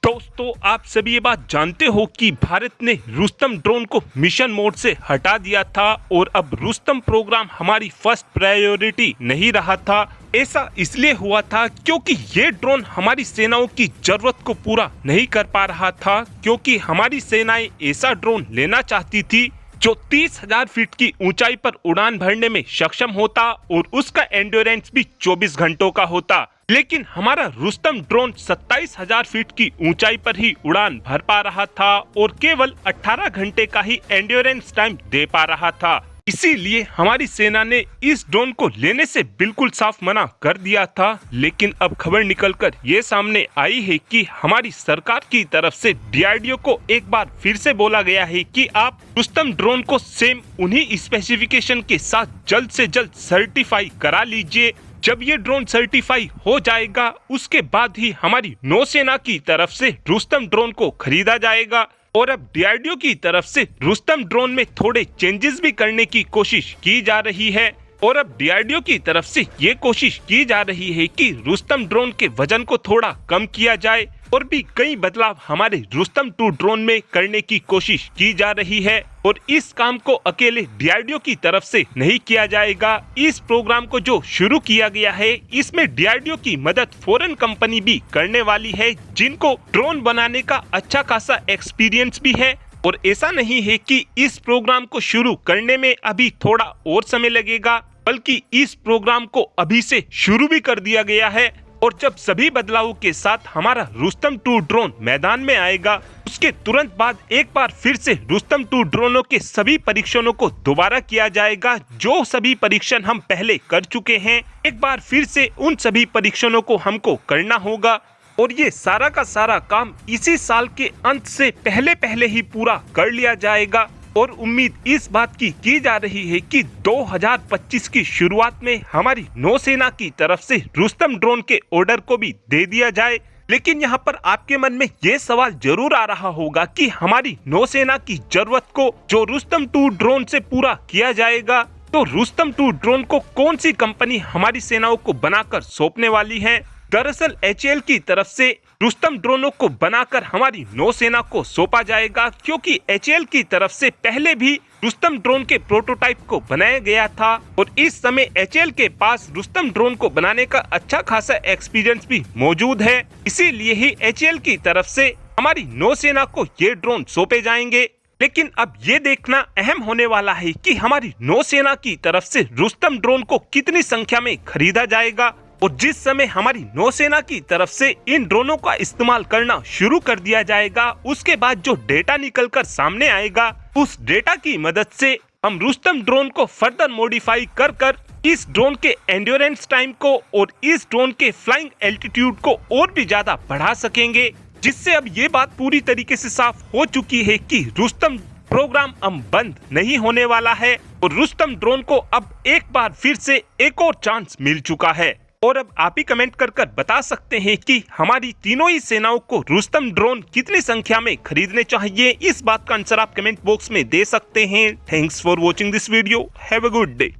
दोस्तों, आप सभी ये बात जानते हो कि भारत ने रुस्तम ड्रोन को मिशन मोड से हटा दिया था और अब रुस्तम प्रोग्राम हमारी फर्स्ट प्रायोरिटी नहीं रहा था। ऐसा इसलिए हुआ था क्योंकि ये ड्रोन हमारी सेनाओं की जरूरत को पूरा नहीं कर पा रहा था, क्योंकि हमारी सेनाएं ऐसा ड्रोन लेना चाहती थी जो 30,000 फीट की ऊंचाई पर उड़ान भरने में सक्षम होता और उसका एंड्योरेंस भी 24 घंटों का होता। लेकिन हमारा रुस्तम ड्रोन 27,000 फीट की ऊंचाई पर ही उड़ान भर पा रहा था और केवल 18 घंटे का ही एंड्योरेंस टाइम दे पा रहा था। इसीलिए हमारी सेना ने इस ड्रोन को लेने से बिल्कुल साफ मना कर दिया था। लेकिन अब खबर निकलकर ये सामने आई है कि हमारी सरकार की तरफ से DRDO को एक बार फिर से बोला गया है कि आप रुस्तम ड्रोन को सेम उन्हीं स्पेसिफिकेशन के साथ जल्द से जल्द सर्टिफाई करा लीजिए। जब ये ड्रोन सर्टिफाई हो जाएगा उसके बाद ही हमारी नौसेना की तरफ से रुस्तम ड्रोन को खरीदा जाएगा। और अब DRDO की तरफ से रुस्तम ड्रोन में थोड़े चेंजेस भी करने की कोशिश की जा रही है। और अब DRDO की तरफ से ये कोशिश की जा रही है कि रुस्तम ड्रोन के वजन को थोड़ा कम किया जाए और भी कई बदलाव हमारे रुस्तम 2 ड्रोन में करने की कोशिश की जा रही है। और इस काम को अकेले DRDO की तरफ से नहीं किया जाएगा। इस प्रोग्राम को जो शुरू किया गया है इसमें DRDO की मदद फॉरेन कंपनी भी करने वाली है, जिनको ड्रोन बनाने का अच्छा खासा एक्सपीरियंस भी है। और ऐसा नहीं है कि इस प्रोग्राम को शुरू करने में अभी थोड़ा और समय लगेगा, बल्कि इस प्रोग्राम को अभी से शुरू भी कर दिया गया है। और जब सभी बदलावों के साथ हमारा रुस्तम 2 ड्रोन मैदान में आएगा उसके तुरंत बाद एक बार फिर से रुस्तम 2 ड्रोनों के सभी परीक्षणों को दोबारा किया जाएगा। जो सभी परीक्षण हम पहले कर चुके हैं, एक बार फिर से उन सभी परीक्षणों को हमको करना होगा। और ये सारा का सारा काम इसी साल के अंत से पहले ही पूरा कर लिया जाएगा। और उम्मीद इस बात की जा रही है कि 2025 की शुरुआत में हमारी नौसेना की तरफ से रुस्तम ड्रोन के ऑर्डर को भी दे दिया जाए। लेकिन यहाँ पर आपके मन में ये सवाल जरूर आ रहा होगा कि हमारी नौसेना की जरूरत को जो रुस्तम 2 ड्रोन से पूरा किया जाएगा, तो रुस्तम 2 ड्रोन को कौन सी कंपनी हमारी सेनाओं को बनाकर सौंपने वाली है। दरअसल HAL की तरफ से रुस्तम ड्रोनों को बनाकर हमारी नौसेना को सौंपा जाएगा, क्योंकि HAL की तरफ से पहले भी रुस्तम ड्रोन के प्रोटोटाइप को बनाया गया था और इस समय HAL के पास रुस्तम ड्रोन को बनाने का अच्छा खासा एक्सपीरियंस भी मौजूद है। इसीलिए ही HAL की तरफ से हमारी नौसेना को ये ड्रोन सौंपे जाएंगे। लेकिन अब ये देखना अहम होने वाला है कि हमारी नौसेना की तरफ से रुस्तम ड्रोन को कितनी संख्या में खरीदा जाएगा। और जिस समय हमारी नौसेना की तरफ से इन ड्रोनों का इस्तेमाल करना शुरू कर दिया जाएगा, उसके बाद जो डेटा निकलकर सामने आएगा, उस डेटा की मदद से हम रुस्तम ड्रोन को फर्दर मॉडिफाई कर इस ड्रोन के एंड्योरेंस टाइम को और इस ड्रोन के फ्लाइंग एल्टीट्यूड को और भी ज्यादा बढ़ा सकेंगे। जिससे अब ये बात पूरी तरीके से साफ हो चुकी है कि रुस्तम प्रोग्राम अब बंद नहीं होने वाला है और रुस्तम ड्रोन को अब एक बार फिर से एक और चांस मिल चुका है। और अब आप ही कमेंट कर बता सकते हैं कि हमारी तीनों ही सेनाओं को रुस्तम ड्रोन कितनी संख्या में खरीदने चाहिए। इस बात का आंसर आप कमेंट बॉक्स में दे सकते हैं। Thanks for watching this video. Have a good day.